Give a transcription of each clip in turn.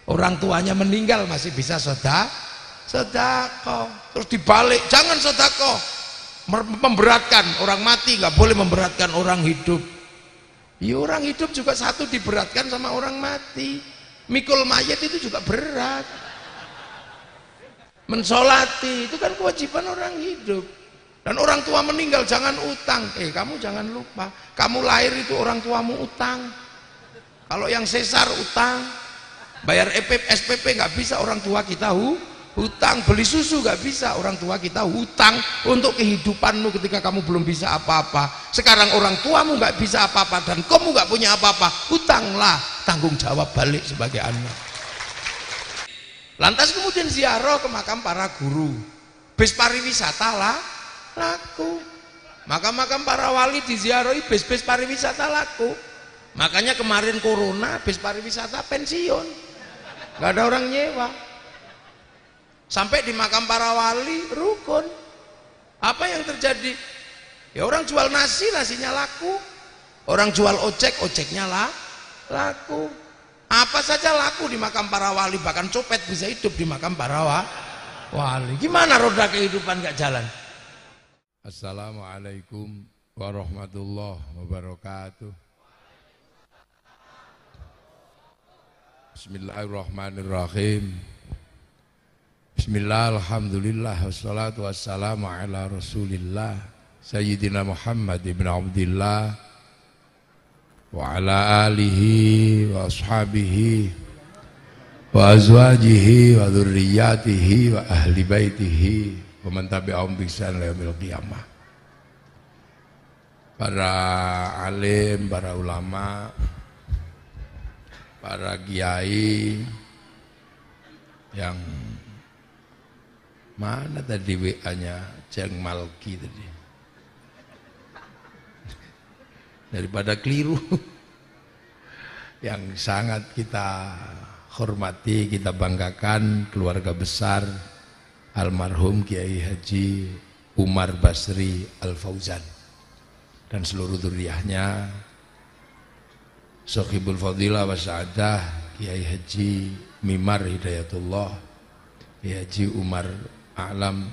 Orang tuanya meninggal masih bisa sedekah. Terus dibalik, jangan sedekah, memberatkan orang mati, nggak boleh memberatkan orang hidup. Ya orang hidup juga satu diberatkan sama orang mati. Mikul mayat itu juga berat. Mensolati itu kan kewajiban orang hidup. Dan orang tua meninggal jangan utang. Kamu jangan lupa, kamu lahir itu orang tuamu utang. Kalau yang sesar utang, bayar SPP nggak bisa, orang tua kita hutang. Beli susu nggak bisa, orang tua kita hutang untuk kehidupanmu ketika kamu belum bisa apa-apa. Sekarang orang tuamu nggak bisa apa-apa dan kamu nggak punya apa-apa, hutanglah, tanggung jawab balik sebagai anak. Lantas kemudian ziarah ke makam para guru, bis pariwisata laku. Makam-makam para wali diziarahi, bis pariwisata laku. Makanya kemarin corona bis pariwisata pensiun, nggak ada orang nyewa. Sampai di makam para wali rukun. Apa yang terjadi? Ya orang jual nasi, nasinya laku. Orang jual ojek, ojeknya laku. Apa saja laku di makam para wali, bahkan copet bisa hidup di makam para wali. Gimana roda kehidupan gak jalan? Assalamualaikum warahmatullahi wabarakatuh. Bismillahirrahmanirrahim. Bismillah, alhamdulillah, wassalatu wassalamu ala rasulillah Sayyidina Muhammad ibn Abdillah wa ala alihi wa ashabihi wa azwajihi wa dhurriyyatihi wa ahli baitihi wa man tabi'ahum bi ihsan ila yaumil qiyamah. Para alim, para ulama, para kiai yang mana tadi WA-nya Ceng Malki tadi, daripada keliru, yang sangat kita hormati, kita banggakan, keluarga besar almarhum Kiai Haji Umar Basri Al-Fauzan dan seluruh dzurriyyahnya, Sohibul Fadilah wa Sa'adah Kiai Haji Mimar Hidayatullah, Kiai Haji Umar Alam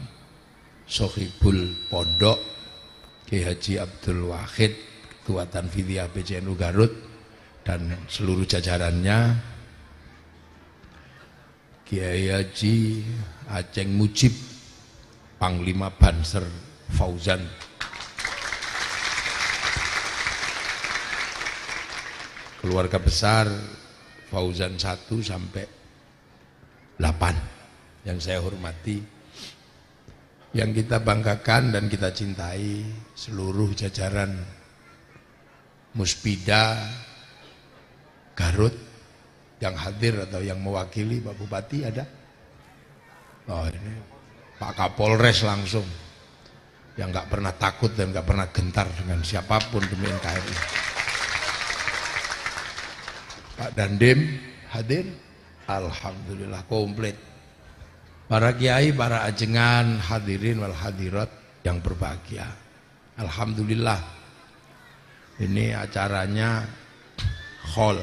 Sohibul Pondok, Kiai Haji Abdul Wahid Ketua Tanfidiyah PCNU Garut dan seluruh jajarannya, Kiai Haji Aceng Mujib Panglima Banser Fauzan, keluarga besar Fauzan 1 sampai 8 yang saya hormati, yang kita banggakan dan kita cintai, seluruh jajaran Muspida Garut yang hadir atau yang mewakili. Pak Bupati ada? Oh ini Pak Kapolres langsung, yang nggak pernah takut dan nggak pernah gentar dengan siapapun demi NKRI. Pak Dandim hadir, alhamdulillah komplit. Para kiai, para ajengan, hadirin wal hadirat yang berbahagia, alhamdulillah ini acaranya khol.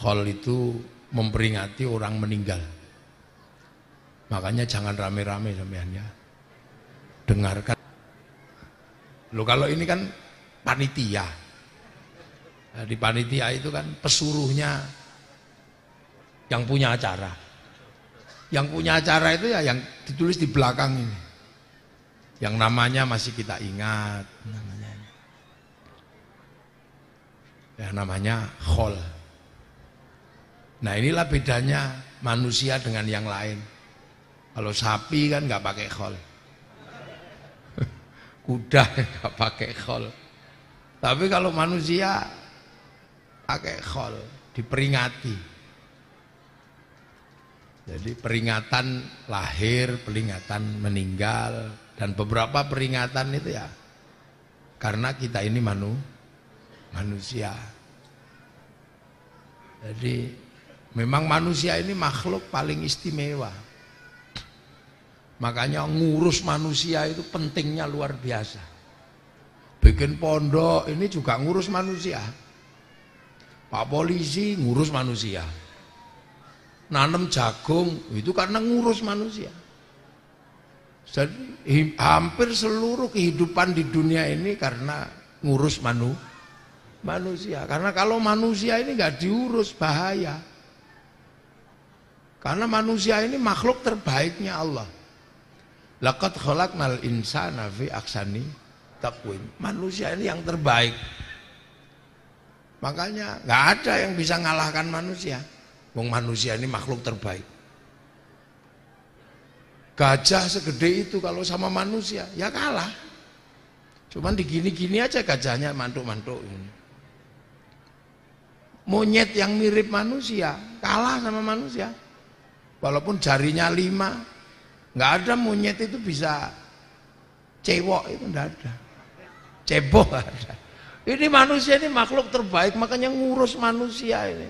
Khol itu memperingati orang meninggal, makanya jangan rame-rame sampean ya, dengarkan. Loh kalau ini kan panitia, nah, di panitia itu kan pesuruhnya yang punya acara. Yang punya acara itu ya yang ditulis di belakang ini, yang namanya masih kita ingat, namanya khol. Nah inilah bedanya manusia dengan yang lain. Kalau sapi kan nggak pakai khol, kuda nggak pakai khol, tapi kalau manusia pakai khol, diperingati. Jadi peringatan lahir, peringatan meninggal, dan beberapa peringatan itu ya karena kita ini manusia. Jadi memang manusia ini makhluk paling istimewa. Makanya ngurus manusia itu pentingnya luar biasa. Bikin pondok ini juga ngurus manusia. Pak polisi ngurus manusia. Nanam jagung itu karena ngurus manusia. Jadi hampir seluruh kehidupan di dunia ini karena ngurus manusia. Karena kalau manusia ini nggak diurus bahaya. Karena manusia ini makhluk terbaiknya Allah. Laqad khalaqnal insana fi ahsani taqwim. Manusia ini yang terbaik. Makanya nggak ada yang bisa ngalahkan manusia. Wong manusia ini makhluk terbaik. Gajah segede itu kalau sama manusia ya kalah. Cuman digini-gini aja gajahnya mantuk-mantuk. Monyet yang mirip manusia kalah sama manusia. Walaupun jarinya 5, nggak ada monyet itu bisa cewok, itu nggak ada. Cebok nggak ada. Ini manusia ini makhluk terbaik, makanya ngurus manusia ini.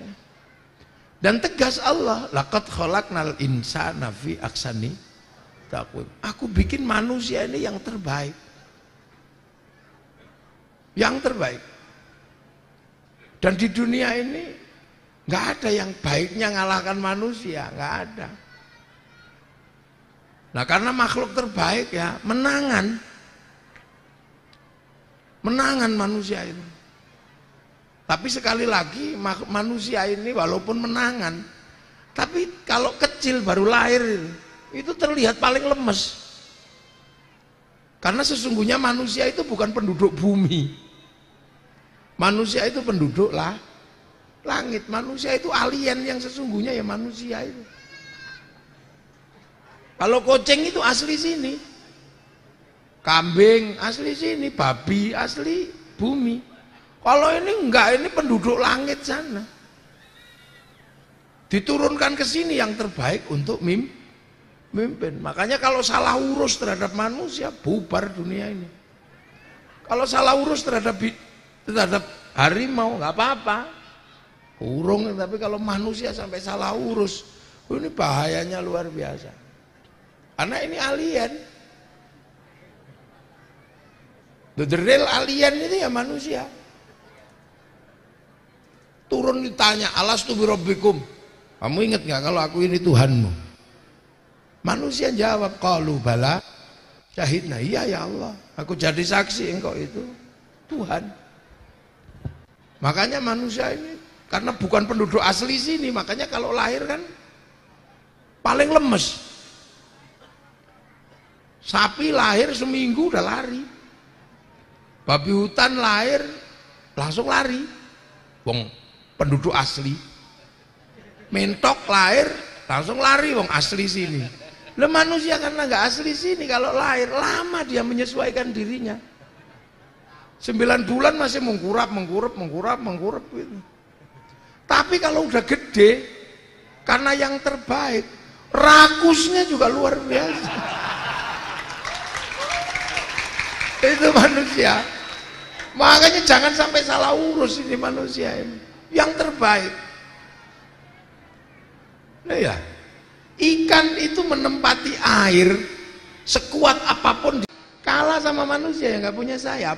Dan tegas Allah, laqad khalaqnal insana fi ahsani taqwim. Aku bikin manusia ini yang terbaik. Yang terbaik. Dan di dunia ini nggak ada yang baiknya ngalahkan manusia, nggak ada. Nah, karena makhluk terbaik ya, menangan manusia itu. Tapi sekali lagi manusia ini walaupun menangan, tapi kalau kecil baru lahir itu terlihat paling lemes. Karena sesungguhnya manusia itu bukan penduduk bumi. Manusia itu penduduk langit. Manusia itu alien yang sesungguhnya ya manusia itu. Kalau kucing itu asli sini. Kambing asli sini, babi asli bumi. Kalau ini enggak, ini penduduk langit sana. Diturunkan ke sini yang terbaik untuk mimpin. Makanya kalau salah urus terhadap manusia, bubar dunia ini. Kalau salah urus terhadap harimau, nggak apa-apa. Urung, tapi kalau manusia sampai salah urus, ini bahayanya luar biasa. Karena ini alien. The real alien itu ya manusia. Turun ditanya, alastu birabbikum. Kamu ingat nggak kalau aku ini Tuhanmu? Manusia jawab, qalu bala syahidna. Iya ya Allah, aku jadi saksi engkau itu Tuhan. Makanya manusia ini karena bukan penduduk asli sini, makanya kalau lahir kan paling lemes. Sapi lahir seminggu udah lari. Babi hutan lahir langsung lari. Wong penduduk asli. Mentok lahir langsung lari wong asli sini. Lah manusia karena nggak asli sini, kalau lahir lama dia menyesuaikan dirinya. 9 bulan masih mengkurap gitu. Tapi kalau udah gede, karena yang terbaik, rakusnya juga luar biasa. Itu manusia. Makanya jangan sampai salah urus ini manusia ini. Yang terbaik. Nah ya, ikan itu menempati air sekuat apapun, kalah sama manusia yang nggak punya sayap.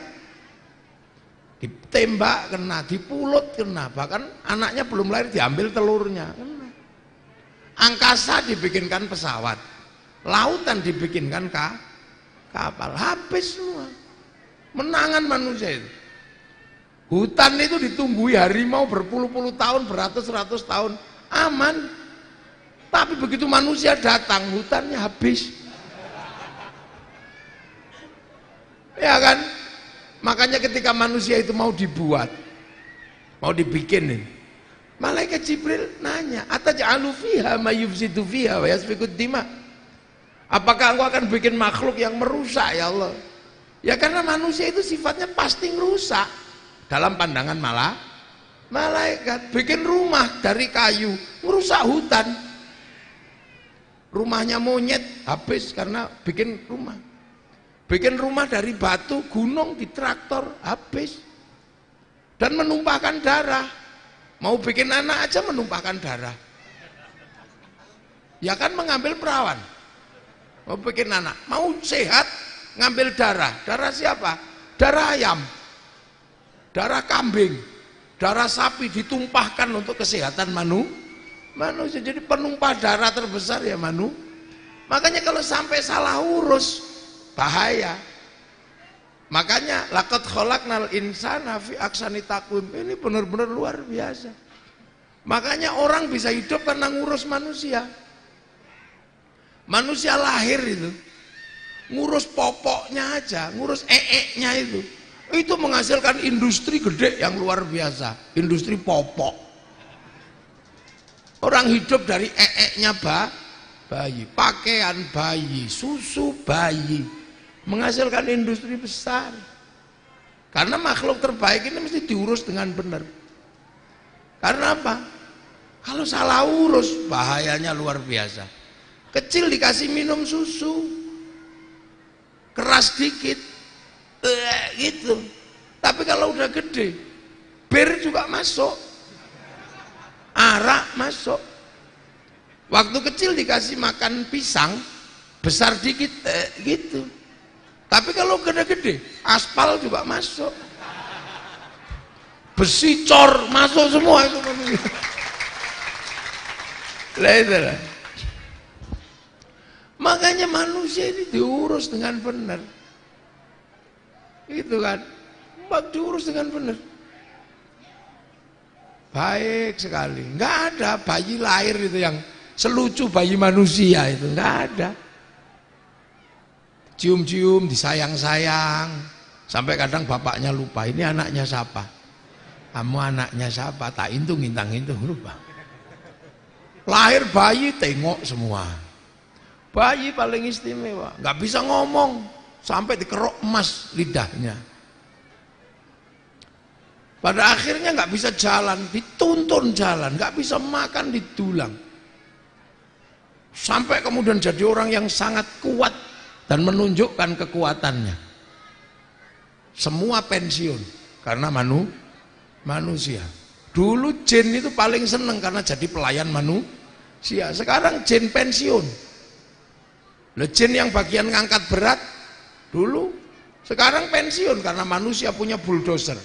Ditembak kena, dipulut kena, bahkan anaknya belum lahir diambil telurnya kena. Angkasa dibikinkan pesawat, lautan dibikinkan kapal, habis semua. Menangan manusia itu. Hutan itu ditunggui harimau berpuluh-puluh tahun, beratus-ratus tahun, aman. Tapi begitu manusia datang, hutannya habis. Ya kan? Makanya ketika manusia itu mau dibuat, mau dibikin nih, malaikat Jibril nanya, ataj'alu fiha ma yufsidu fiha wa yasfikud dima. Apakah engkau akan bikin makhluk yang merusak ya Allah? Ya karena manusia itu sifatnya pasti merusak. Dalam pandangan malaikat, bikin rumah dari kayu, merusak hutan. Rumahnya monyet habis karena bikin rumah. Bikin rumah dari batu, gunung di traktor, habis. Dan menumpahkan darah. Mau bikin anak aja menumpahkan darah. Ya kan mengambil perawan. Mau bikin anak, mau sehat, ngambil darah. Darah siapa? Darah ayam. Darah kambing. Darah sapi ditumpahkan untuk kesehatan manusia. Jadi penumpah darah terbesar ya Makanya kalau sampai salah urus bahaya. Makanya laqad khalaqnal insana fi ahsani taqwim. Ini benar-benar luar biasa. Makanya orang bisa hidup karena ngurus manusia. Manusia lahir itu ngurus popoknya aja, ngurus nya itu menghasilkan industri gede yang luar biasa, industri popok. Orang hidup dari nya bayi, pakaian bayi, susu bayi, menghasilkan industri besar. Karena makhluk terbaik ini mesti diurus dengan benar. Karena apa? Kalau salah urus bahayanya luar biasa. Kecil dikasih minum susu, keras dikit, gitu. Tapi kalau udah gede, bir juga masuk, arak masuk. Waktu kecil dikasih makan pisang, besar dikit, gitu. Tapi kalau gede-gede, aspal juga masuk, besi cor masuk semua itu. Lah. Makanya manusia ini diurus dengan benar. Itu kan, diurus dengan benar. Baik sekali. Enggak ada bayi lahir itu yang selucu bayi manusia itu, enggak ada. Cium-cium, disayang-sayang, sampai kadang bapaknya lupa, ini anaknya siapa? Kamu anaknya siapa? Tak intung, ngintang-intung, lupa. Lahir bayi tengok semua. Bayi paling istimewa, nggak bisa ngomong, sampai dikerok emas lidahnya. Pada akhirnya nggak bisa jalan, dituntun jalan, nggak bisa makan, ditulang. Sampai kemudian jadi orang yang sangat kuat dan menunjukkan kekuatannya. Semua pensiun karena manusia. Dulu jin itu paling seneng karena jadi pelayan manusia. Sekarang jin pensiun. Jin yang bagian ngangkat berat dulu, sekarang pensiun karena manusia punya bulldozer.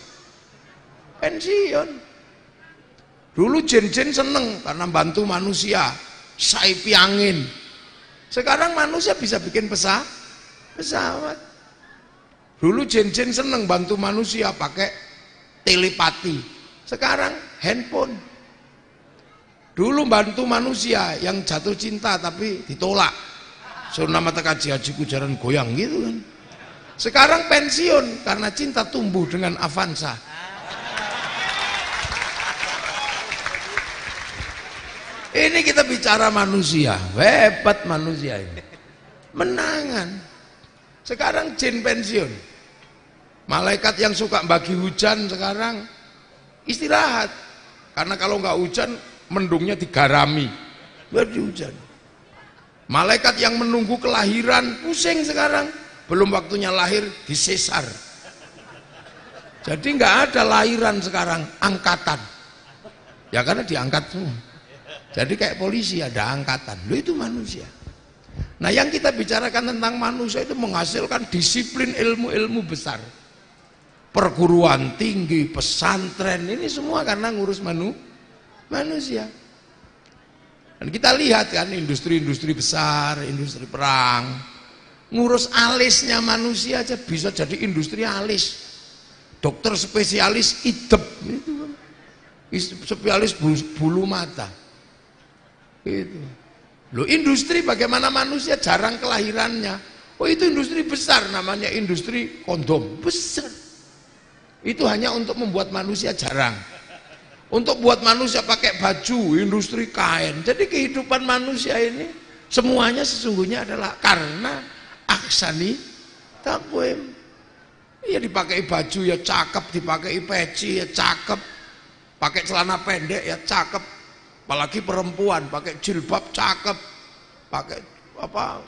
Pensiun. Dulu jin-jin seneng karena bantu manusia, saipi angin. Sekarang manusia bisa bikin pesawat. Dulu jin-jin seneng bantu manusia pakai telepati. Sekarang handphone. Dulu bantu manusia yang jatuh cinta tapi ditolak. Suruh nama tekaji hajiku jaran goyang gitu kan. Sekarang pensiun karena cinta tumbuh dengan Avanza. Ini kita bicara manusia, hebat manusia ini. Menangan. Sekarang jin pensiun. Malaikat yang suka bagi hujan sekarang istirahat. Karena kalau nggak hujan, mendungnya digarami. Biar hujan. Malaikat yang menunggu kelahiran pusing sekarang, belum waktunya lahir disesar. Jadi nggak ada lahiran sekarang, angkatan. Ya karena diangkat semua. Jadi kayak polisi ada angkatan. Loh itu manusia. Nah yang kita bicarakan tentang manusia itu menghasilkan disiplin ilmu-ilmu besar. Perguruan tinggi, pesantren, ini semua karena ngurus manusia. Dan kita lihat kan industri-industri besar, industri perang, ngurus alisnya manusia aja bisa jadi industri alis. Dokter spesialis idep, spesialis bulu mata. Itu. Loh industri bagaimana manusia jarang kelahirannya. Oh itu industri besar namanya industri kondom, besar. Itu hanya untuk membuat manusia jarang. Untuk buat manusia pakai baju, industri kain. Jadi kehidupan manusia ini semuanya sesungguhnya adalah karena ahsani taqwim. Ya dipakai baju ya cakep, dipakai peci ya cakep, pakai celana pendek ya cakep, apalagi perempuan pakai jilbab cakep, pakai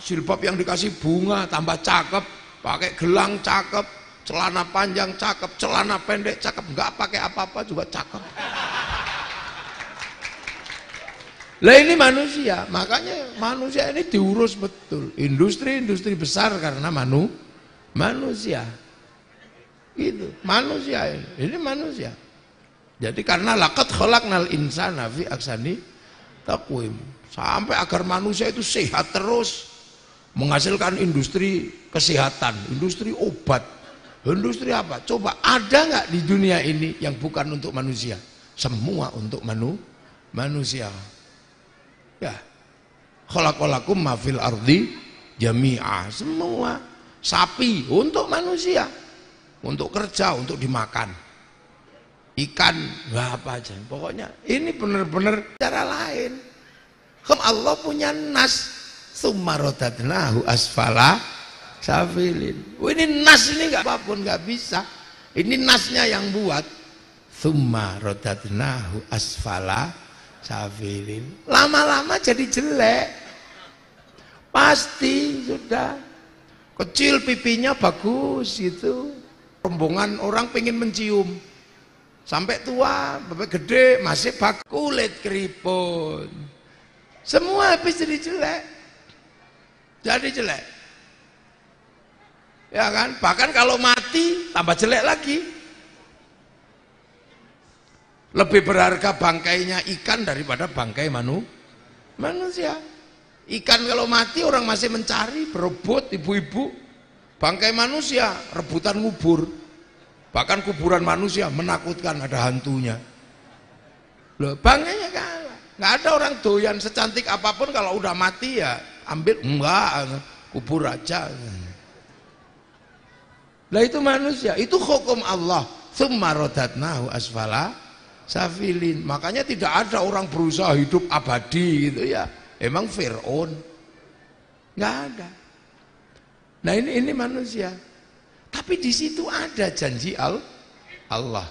jilbab yang dikasih bunga tambah cakep, pakai gelang cakep, celana panjang cakep, celana pendek cakep, nggak pakai apa-apa juga cakep. Lah ini manusia, makanya manusia ini diurus betul. Industri-industri besar karena manusia. Gitu, manusia ini manusia. Jadi karena laqad khalaqnal insana fi ahsani taqwim, sampai agar manusia itu sehat terus, menghasilkan industri kesehatan, industri obat, industri apa? Coba ada nggak di dunia ini yang bukan untuk manusia? Semua untuk manusia. Ya, khalaqalakum ma fil ardi jami'a, semua. Sapi untuk manusia, untuk kerja, untuk dimakan. Ikan, apa aja. Pokoknya ini benar-benar cara lain. Allah punya nas, summa radadnahu asfala safilin. Ini nas ini nggak apapun nggak bisa. Ini nasnya yang buat. Summa radadnahu asfala safilin. Lama-lama jadi jelek. Pasti sudah. Kecil pipinya bagus gitu. Rombongan orang pengen mencium. Sampai tua, sampai gede masih bagus. Kulit keriput. Semua habis jadi jelek. Jadi jelek. Ya kan? Bahkan kalau mati tambah jelek lagi. Lebih berharga bangkainya ikan daripada bangkai manusia. Ikan kalau mati orang masih mencari, berebut ibu-ibu. Bangkai manusia rebutan ngubur. Bahkan kuburan manusia menakutkan, ada hantunya. Loh, bangkainya kalah. Nggak ada orang doyan secantik apapun kalau udah mati ya ambil, enggak, kubur aja. Lah itu manusia, itu hukum Allah. Tsumma radadnahu asfala safilin. Makanya tidak ada orang berusaha hidup abadi gitu ya. Emang Fir'aun? Nggak ada. Nah ini manusia. Tapi di situ ada janji Allah.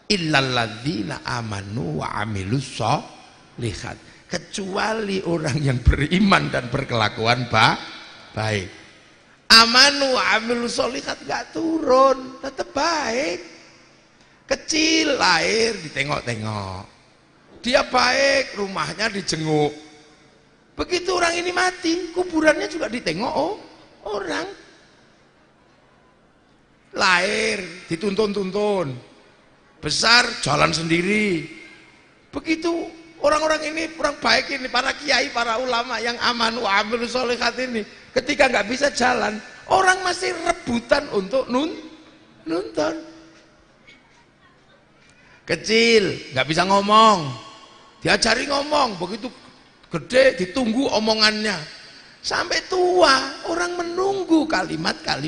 Illalladzina amanu wa amilus sholihat. Kecuali orang yang beriman dan berkelakuan baik. Amanu wa amilus sholihat nggak turun, tetap baik. Kecil lahir ditengok-tengok. Dia baik, rumahnya dijenguk. Begitu orang ini mati, kuburannya juga ditengok orang. Lahir dituntun-tuntun, besar jalan sendiri. Begitu orang-orang ini, orang baik ini, para kiai, para ulama yang aman wa amilus sholihat ini, ketika nggak bisa jalan, orang masih rebutan untuk nonton. Kecil nggak bisa ngomong, diajari ngomong. Begitu gede ditunggu omongannya. Sampai tua orang menunggu kalimatnya.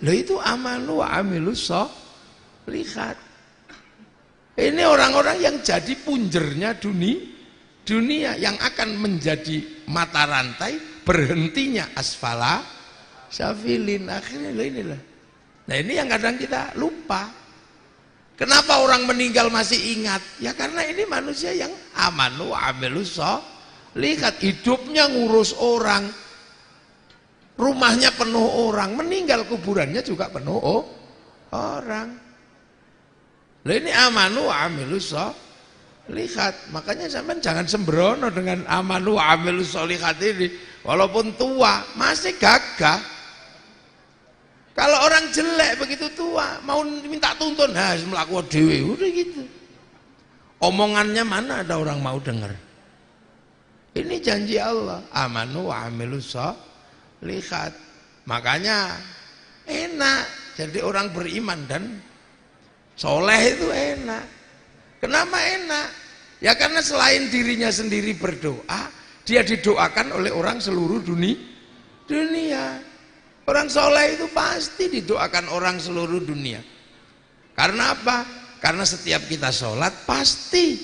Loh itu amanu wa amilus sholihat. Ini orang-orang yang jadi punjernya dunia yang akan menjadi mata rantai berhentinya asfala safilin. Akhirnya loh inilah. Nah ini yang kadang kita lupa. Kenapa orang meninggal masih ingat? Ya karena ini manusia yang amanu wa amilus sholihat. Hidupnya ngurus orang, rumahnya penuh orang, meninggal kuburannya juga penuh orang. Lah ini amanu wa amilus sholihat. Makanya sampean jangan sembrono dengan amanu wa amilus sholihat ini. Walaupun tua masih gagah. Kalau orang jelek begitu tua mau minta tuntun, nah melaku dewe udah gitu. Omongannya mana ada orang mau dengar. Ini janji Allah, amanu wa amilus sholihat. Makanya enak jadi orang beriman dan soleh itu enak. Kenapa enak? Ya karena selain dirinya sendiri berdoa, dia didoakan oleh orang seluruh dunia. Orang soleh itu pasti didoakan orang seluruh dunia. Karena apa? Karena setiap kita sholat pasti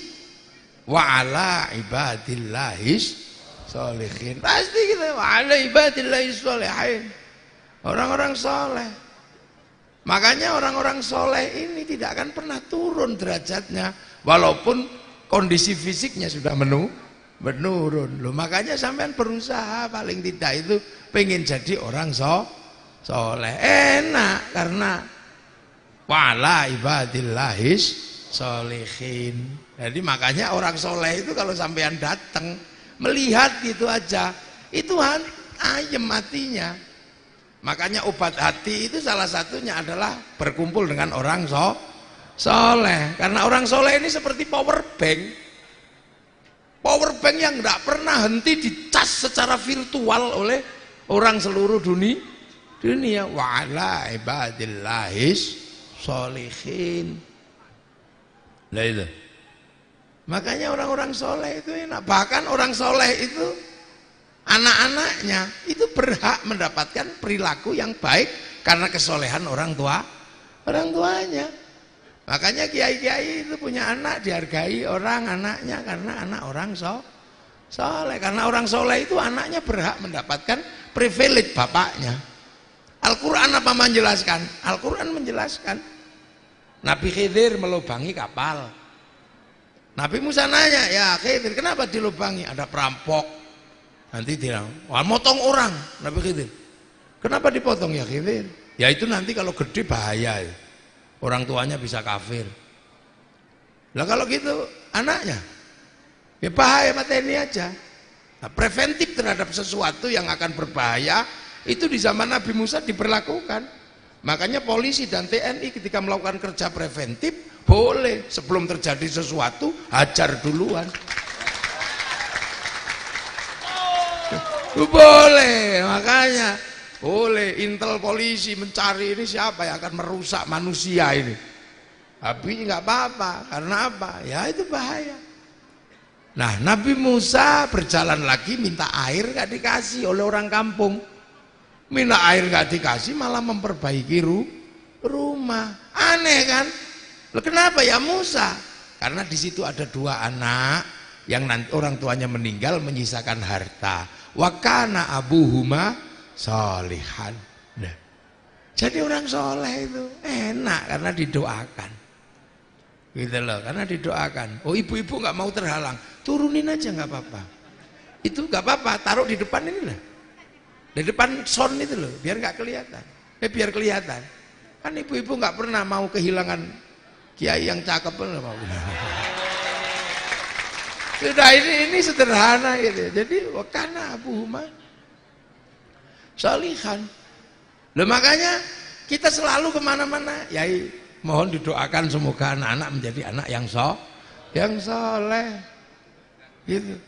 wa ala ibadillahis sholihin. Pasti kita wa ala ibadillahis sholihin. Orang-orang soleh. Makanya orang-orang soleh ini tidak akan pernah turun derajatnya walaupun kondisi fisiknya sudah menurun. Loh, makanya sampean berusaha paling tidak itu pengen jadi orang soleh. Enak karena wala ibadillahis sholihin. Jadi makanya orang soleh itu kalau sampean datang melihat gitu aja, itu ayem hatinya. Makanya obat hati itu salah satunya adalah berkumpul dengan orang soleh. Karena orang soleh ini seperti power bank. Power bank yang tidak pernah henti dicas secara virtual oleh orang seluruh dunia. Wa ala ibadillahis sholihin. Nah itu. Makanya orang-orang soleh itu enak. Bahkan orang soleh itu anak-anaknya itu berhak mendapatkan perilaku yang baik karena kesolehan orang tuanya. Makanya kiai-kiai itu punya anak dihargai orang anaknya karena anak orang soleh. Karena orang soleh itu anaknya berhak mendapatkan privilege bapaknya. Al-Quran apa menjelaskan? Al-Quran menjelaskan Nabi Khidir melubangi kapal. Nabi Musa nanya, ya Khidir kenapa dilubangi? Ada perampok. Nanti dia wah motong orang. Nabi Khidir, kenapa dipotong ya Khidir? Ya itu nanti kalau gede bahaya ya. Orang tuanya bisa kafir. Lah kalau gitu anaknya ya bahaya, mateni aja. Nah, preventif terhadap sesuatu yang akan berbahaya itu di zaman Nabi Musa diberlakukan. Makanya polisi dan TNI ketika melakukan kerja preventif boleh sebelum terjadi sesuatu hajar duluan. Boleh, makanya boleh intel polisi mencari ini siapa yang akan merusak manusia ini. Tapi nggak apa-apa, karena apa? Ya itu bahaya. Nah Nabi Musa berjalan lagi minta air nggak dikasih oleh orang kampung. Minta air nggak dikasih malah memperbaiki rumah. Aneh kan? Loh, kenapa ya Musa? Karena di situ ada dua anak yang nanti orang tuanya meninggal menyisakan harta. Wa kana abuhuma sholihan. Nah, jadi orang soleh itu enak karena didoakan. Gitu loh, karena didoakan. Oh ibu-ibu nggak mau terhalang, turunin aja nggak apa-apa. Itu nggak apa-apa, taruh di depan ini lah. Di depan son itu loh, biar nggak kelihatan. Biar kelihatan. Kan ibu-ibu nggak pernah mau kehilangan kiai yang cakep pun nggak mau. Sudah ini sederhana gitu. Jadi wakana abuhuma sholihan. Loh makanya kita selalu kemana-mana, yai mohon didoakan semoga anak-anak menjadi anak yang soleh, gitu.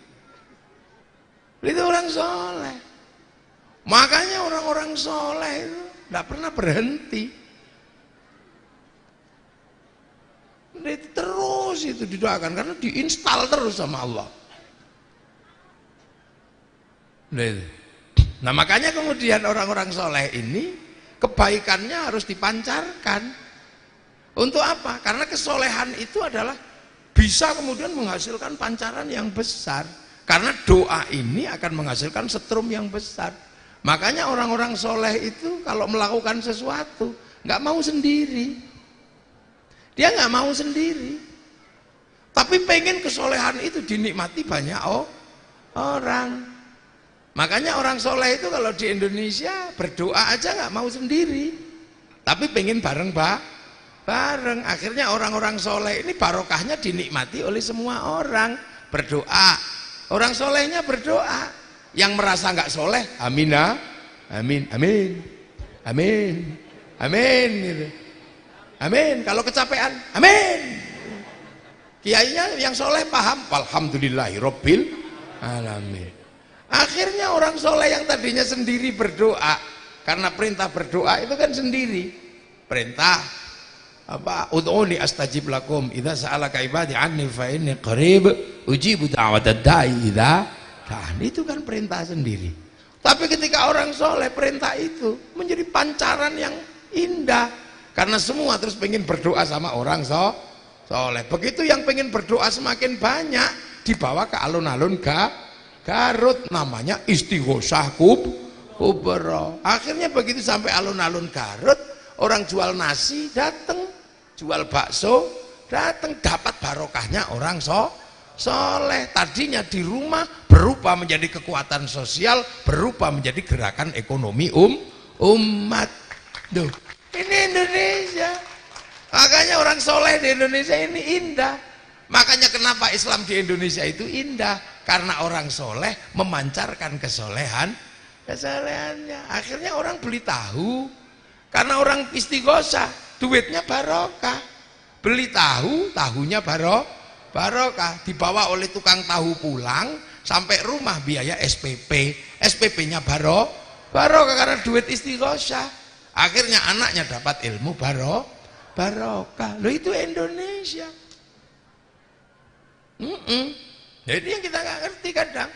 Itu orang soleh. Makanya orang-orang soleh itu tidak pernah berhenti. Terus itu didoakan karena diinstal terus sama Allah. Nah makanya kemudian orang-orang soleh ini kebaikannya harus dipancarkan. Untuk apa? Karena kesolehan itu adalah bisa kemudian menghasilkan pancaran yang besar. Karena doa ini akan menghasilkan setrum yang besar. Makanya orang-orang soleh itu kalau melakukan sesuatu nggak mau sendiri. Dia nggak mau sendiri. Tapi pengen kesolehan itu dinikmati banyak orang. Makanya orang soleh itu kalau di Indonesia berdoa aja nggak mau sendiri. Tapi pengen bareng. Akhirnya orang-orang soleh ini barokahnya dinikmati oleh semua orang. Berdoa, orang solehnya berdoa. Yang merasa nggak soleh, amina, amin gitu. Amin. Kalau kecapean, amin. Kiainya yang soleh paham, alhamdulillahirabbil alamin. Akhirnya orang soleh yang tadinya sendiri berdoa, karena perintah berdoa itu kan sendiri. Perintah apa? Ud'uni astajib lakum idza sa'alaka ibadi anni fa inni qarib ujibu da'watad da'i idza da'an. Itu kan perintah sendiri. Tapi ketika orang soleh, perintah itu menjadi pancaran yang indah. Karena semua terus pengen berdoa sama orang soleh. Begitu yang pengen berdoa semakin banyak, dibawa ke alun-alun Garut, namanya istighosah kubra. Akhirnya begitu sampai alun-alun Garut, orang jual nasi datang, jual bakso datang, dapat barokahnya orang soleh. Tadinya di rumah berubah menjadi kekuatan sosial, berubah menjadi gerakan ekonomi umat. Duh, ini Indonesia. Makanya orang soleh di Indonesia ini indah. Makanya kenapa Islam di Indonesia itu indah, karena orang soleh memancarkan kesolehannya. Akhirnya orang beli tahu, karena orang istighosah, duitnya barokah. Beli tahu, tahunya barokah. Dibawa oleh tukang tahu pulang, sampai rumah biaya SPP. SPP-nya barokah karena duit istighosah. Akhirnya anaknya dapat ilmu barokah. Loh itu Indonesia. Jadi yang kita nggak ngerti kadang.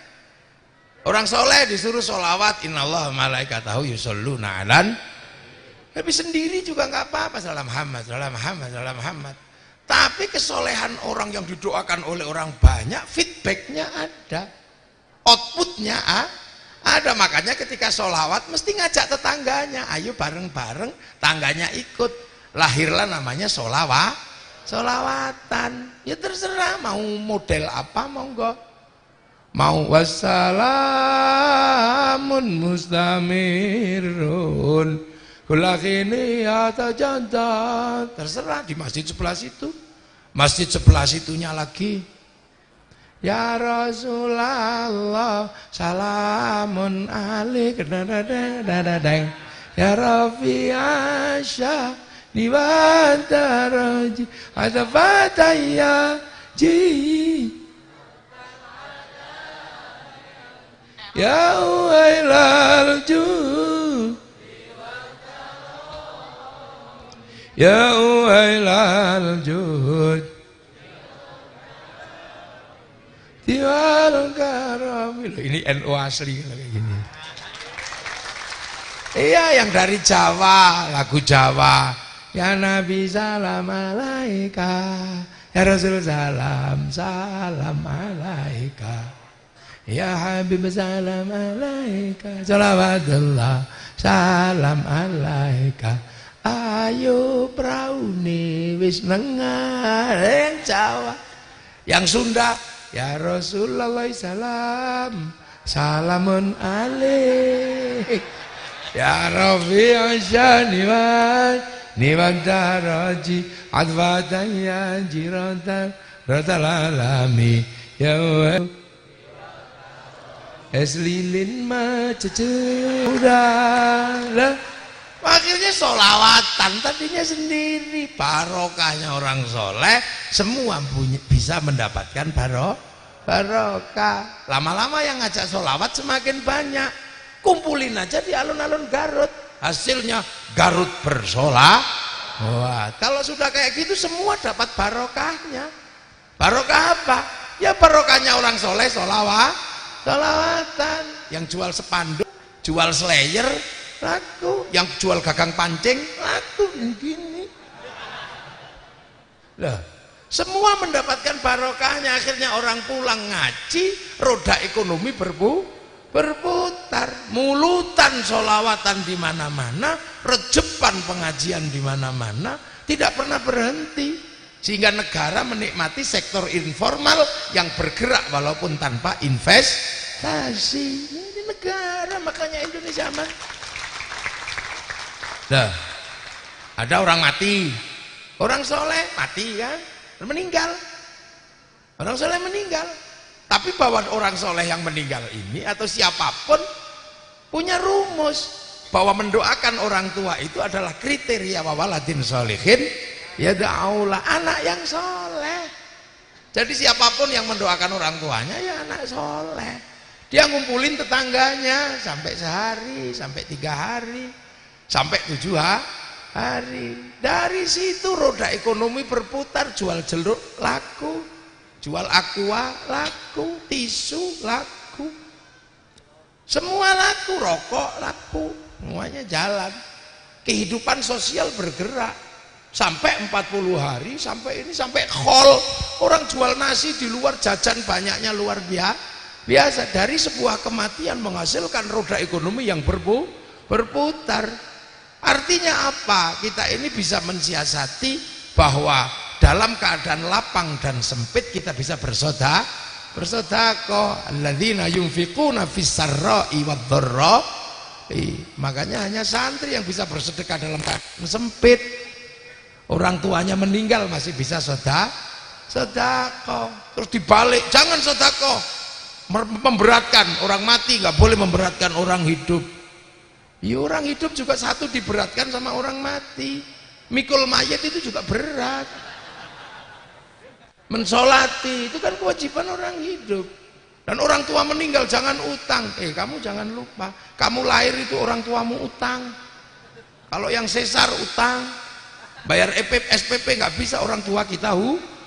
Orang soleh disuruh sholawat, innallaha malaikatahu yusholluna alan. Tapi sendiri juga nggak apa-apa, salam Muhammad, salam Muhammad, salam Muhammad. Tapi kesolehan orang yang didoakan oleh orang banyak, feedbacknya ada, outputnya ada. Makanya ketika sholawat mesti ngajak tetangganya, ayo bareng-bareng, tangganya ikut. Lahirlah namanya sholawatan. Ya terserah mau model apa, monggo. Mau wassalamun mustamirun kulakini atau jantan, terserah. Di masjid sebelah situ, masjid sebelah situnya lagi, ya Rasulullah salamun alaik ya Rafi Asya niwantaraji ada fataya ji ya wailal ju ya wailal jud diwal karam. Ini NU asli kayak gini. Iya, yang dari Jawa, lagu Jawa. Ya Nabi salam alaika, ya Rasul salam alaika, ya Habib salam alaika, salawatullah salam alaika. Ayo praune wis nengar yang Jawa. Yang Sunda, ya Rasulullah salam salamun alaik, ya Rafi Asyani niwan daraji adwatan ya jiratan ratal alami ya eslilin macecudala. Akhirnya sholawatan tadinya sendiri. Barokahnya orang soleh, semua bisa mendapatkan barokah. Lama-lama yang ngajak sholawat semakin banyak. Kumpulin aja di alun-alun Garut, hasilnya Garut bersolawat. Kalau sudah kayak gitu semua dapat barokahnya. Barokah apa? Ya barokahnya orang soleh sholawatan. Yang jual spanduk, jual slayer laku, yang jual gagang pancing laku gini. Lah, semua mendapatkan barokahnya. Akhirnya orang pulang ngaji, roda ekonomi berputar, mulutan sholawatan di mana-mana, rejepan pengajian di mana-mana, tidak pernah berhenti. Sehingga negara menikmati sektor informal yang bergerak walaupun tanpa investasi. Ini negara, makanya Indonesia aman. Nah, ada orang mati, orang soleh mati kan, meninggal. Orang soleh meninggal. Tapi bahwa orang soleh yang meninggal ini atau siapapun punya rumus bahwa mendoakan orang tua itu adalah kriteria wawaladin solihin ya da'aulah, anak yang soleh. Jadi siapapun yang mendoakan orang tuanya ya anak soleh. Dia ngumpulin tetangganya sampai sehari, sampai 3 hari, sampai 7 hari. Dari situ roda ekonomi berputar, jual jeruk laku, jual aqua laku, tisu laku, semua laku, rokok laku, semuanya jalan. Kehidupan sosial bergerak sampai 40 hari, sampai ini, sampai khol. Orang jual nasi di luar, jajan banyaknya luar biasa. Dari sebuah kematian menghasilkan roda ekonomi yang berputar. Artinya apa? Kita ini bisa mensiasati bahwa dalam keadaan lapang dan sempit kita bisa bersedekah. Alladzina yunfiquna fis-sarra'i wad-dharra'i. Makanya hanya santri yang bisa bersedekah dalam keadaan sempit. Orang tuanya meninggal masih bisa sedekah. Terus dibalik, jangan sedekah, memberatkan orang mati, nggak boleh memberatkan orang hidup. Ya orang hidup juga satu diberatkan sama orang mati. Mikul mayat itu juga berat. Mensolati itu kan kewajiban orang hidup. Dan orang tua meninggal jangan utang. Kamu jangan lupa, kamu lahir itu orang tuamu utang. Kalau yang sesar utang, bayar SPP nggak bisa, orang tua kita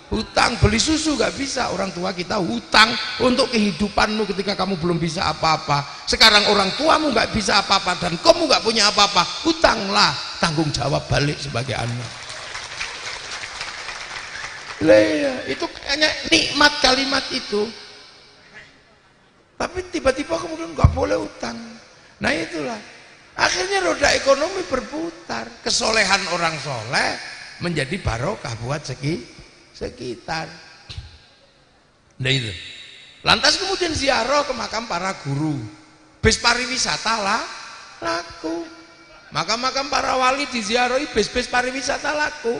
hutang. Beli susu nggak bisa, orang tua kita hutang untuk kehidupanmu ketika kamu belum bisa apa-apa. Sekarang orang tuamu nggak bisa apa-apa dan kamu nggak punya apa-apa, hutanglah, tanggung jawab balik sebagai anak. Itu hanya nikmat kalimat itu. Tapi tiba-tiba kemudian nggak boleh utang. Nah itulah, akhirnya roda ekonomi berputar. Kesolehan orang soleh menjadi barokah buat sekitar. Nah itu. Lantas kemudian ziarah ke makam para guru. Bis pariwisata laku. Makam-makam para wali diziarahi, bis pariwisata laku.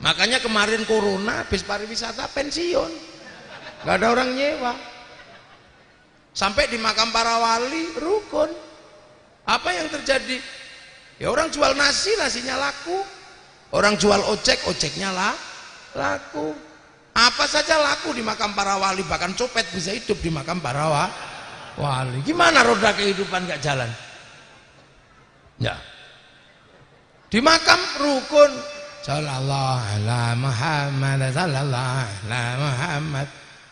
Makanya kemarin corona bis pariwisata pensiun, nggak ada orang nyewa. Sampai di makam para wali rukun. Apa yang terjadi? Ya orang jual nasi, nasinya laku. Orang jual ojek, ojeknya laku. Apa saja laku di makam para wali. Bahkan copet bisa hidup di makam para wali. Gimana roda kehidupan gak jalan? Ya. Di makam rukun. Sallallahu alaihi Muhammad, sallallahu alaihi Muhammad.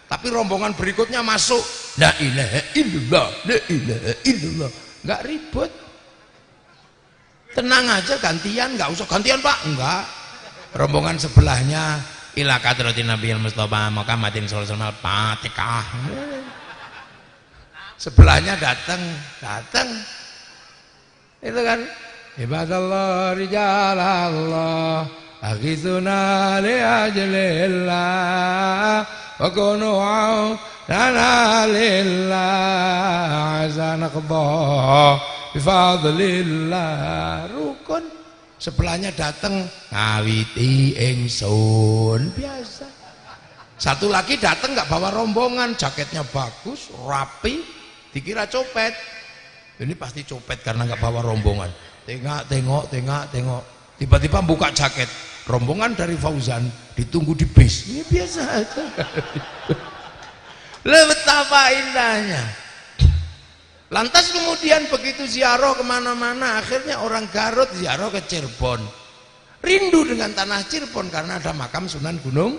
Tapi rombongan berikutnya masuk, la ilaha illallah, la ilaha illallah. Enggak ribut. Tenang aja, gantian, enggak usah gantian Pak, enggak. Rombongan sebelahnya ila kadratin nabiyil mustofa Muhammadin sallallahu alaihi wasallam Fatihah. Sebelahnya datang. Itu kan ibadallah rijalallah aghithuna li ajlillah wa kunu lana lillah azanaqdha bifadlillah. Rukun. Sebelahnya datang ngawiti ingsun biasa. Satu lagi datang nggak bawa rombongan, jaketnya bagus, rapi, dikira copet. Ini pasti copet karena nggak bawa rombongan. Tengok. Tiba-tiba buka jaket, rombongan dari Fauzan ditunggu di bis. Ini biasa aja. Betapa indahnya. Lantas kemudian begitu ziarah kemana-mana, akhirnya orang Garut ziarah ke Cirebon. Rindu dengan tanah Cirebon karena ada makam Sunan Gunung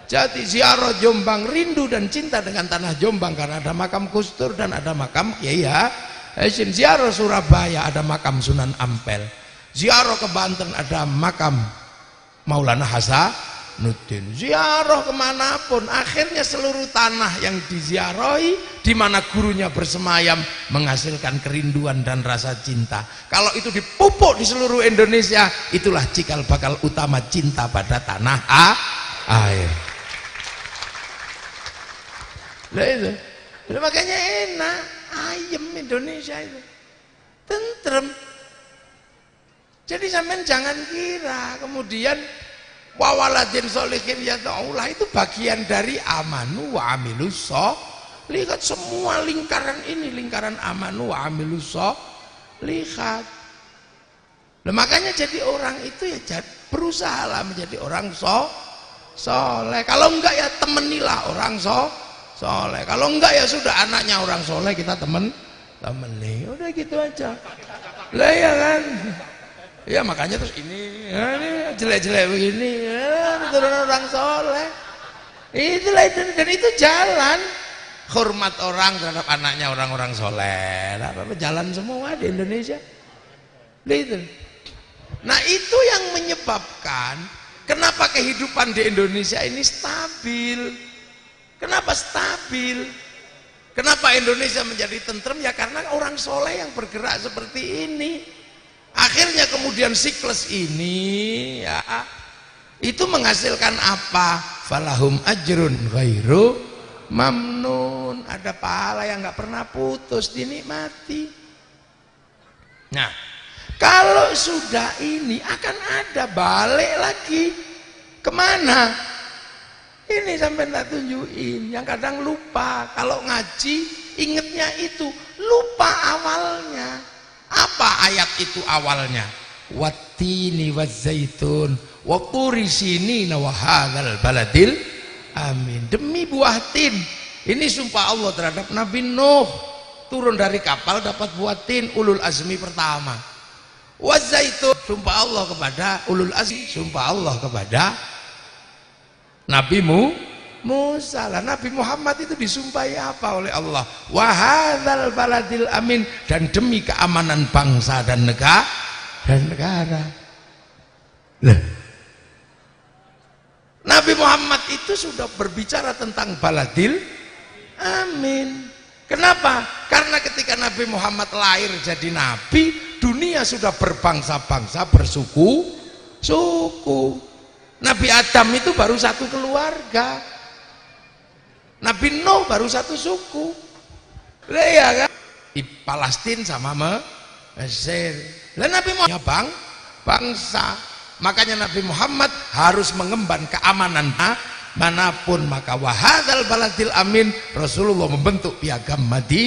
Jati. Ziarah Jombang, rindu dan cinta dengan tanah Jombang karena ada makam Gus Dur dan ada makam Kiai Hasyim. Ziarah Surabaya ada makam Sunan Ampel. Ziarah ke Banten ada makam Maulana Hasanuddin. Ziarah kemanapun, akhirnya seluruh tanah yang diziarahi di mana gurunya bersemayam menghasilkan kerinduan dan rasa cinta. Kalau itu dipupuk di seluruh Indonesia, itulah cikal bakal utama cinta pada tanah air. Nah itu, makanya enak, ayem Indonesia itu, tentrem. Jadi sampean jangan kira kemudian wawaladin solihin ya ta'ulah itu bagian dari amanu wa amilus lihat semua lingkaran ini, lingkaran amanu wa amilus lihat. Nah, makanya jadi orang itu ya berusahalah menjadi orang soleh. Kalau enggak ya temenilah orang soleh. Kalau enggak ya sudah anaknya orang soleh kita temeni. Udah gitu aja. Lah ya kan. Ya makanya terus ini jelek-jelek begini, turun orang soleh. Itulah dan itu jalan. Hormat orang terhadap anaknya orang-orang soleh. Apa jalan semua di Indonesia. Itu. Nah itu yang menyebabkan kenapa kehidupan di Indonesia ini stabil. Kenapa stabil? Kenapa Indonesia menjadi tentrem? Ya karena orang soleh yang bergerak seperti ini. Akhirnya kemudian siklus ini ya itu menghasilkan apa? Falahum ajrun ghairu mamnun. Ada pahala yang nggak pernah putus dinikmati. Nah, kalau sudah ini akan ada balik lagi kemana? Ini sampai tak tunjukin. Yang kadang lupa kalau ngaji ingetnya itu, lupa awalnya. Apa ayat itu awalnya? Wattini wazzaitun wa turi sinina wa hadzal baladil amin. Demi buah tin. Ini sumpah Allah terhadap Nabi Nuh, turun dari kapal dapat buah tin, ulul azmi pertama. Wazaitun, sumpah Allah kepada ulul azmi, sumpah Allah kepada Nabi Musa. Lah Nabi Muhammad itu disumpahi apa oleh Allah? Wahadzal baladil amin, dan demi keamanan bangsa dan negara. Lah, Nabi Muhammad itu sudah berbicara tentang baladil amin. Kenapa? Karena ketika Nabi Muhammad lahir jadi nabi, dunia sudah berbangsa-bangsa, bersuku-suku. Nabi Adam itu baru satu keluarga, Nabi Nuh baru satu suku. Ya kan? Di Palestina sama Mesir. Lah Nabi Muhammad bangsa. Makanya Nabi Muhammad harus mengemban keamanan manapun. Maka wahadzal baladil amin, Rasulullah membentuk piagam Madinah.